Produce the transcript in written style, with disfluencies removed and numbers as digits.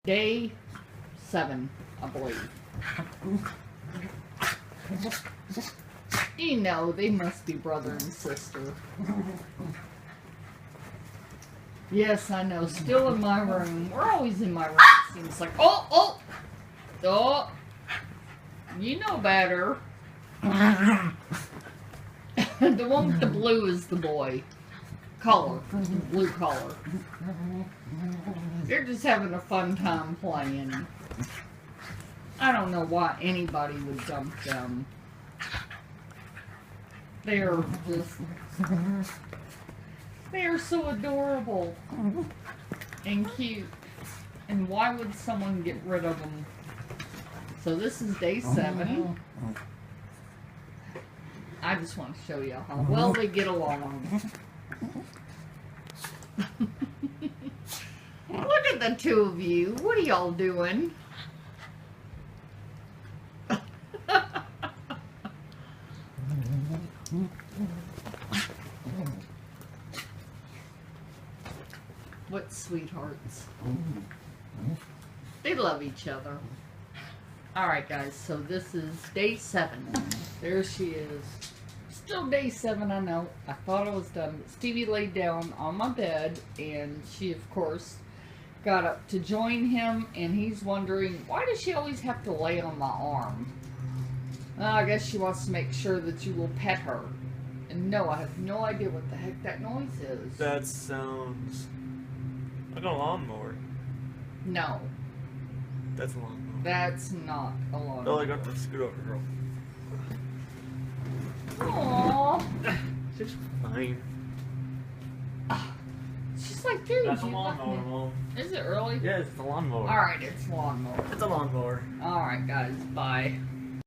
Day 7, I believe. You know, they must be brother and sister. Yes, I know. Still in my room. We're always in my room. It seems like, oh! You know better. The one with the blue is the boy. Color. Blue color. They're just having a fun time playing. I don't know why anybody would dump them. They're just... They are so adorable. And cute. And why would someone get rid of them? So this is day 7. I just want to show you how well they get along. Look at the two of you. What are y'all doing? What sweethearts. They love each other. Alright guys, so this is day 7. There she is. Still day 7, I know. I thought I was done. But Stevie laid down on my bed, and she, of course, got up to join him, and he's wondering, why does she always have to lay on my arm? Well, I guess she wants to make sure that you will pet her. And no, I have no idea what the heck that noise is. That sounds like a lawnmower. No. That's a lawnmower. That's not a lawnmower. Oh, I got the scoot over, girl. Aww. She's fine. She's like, dude, That's a you left lawnmower, me. Mom. Is it early? Yes, it's a lawnmower. Alright, it's lawnmower. It's a lawnmower. Alright, guys, bye.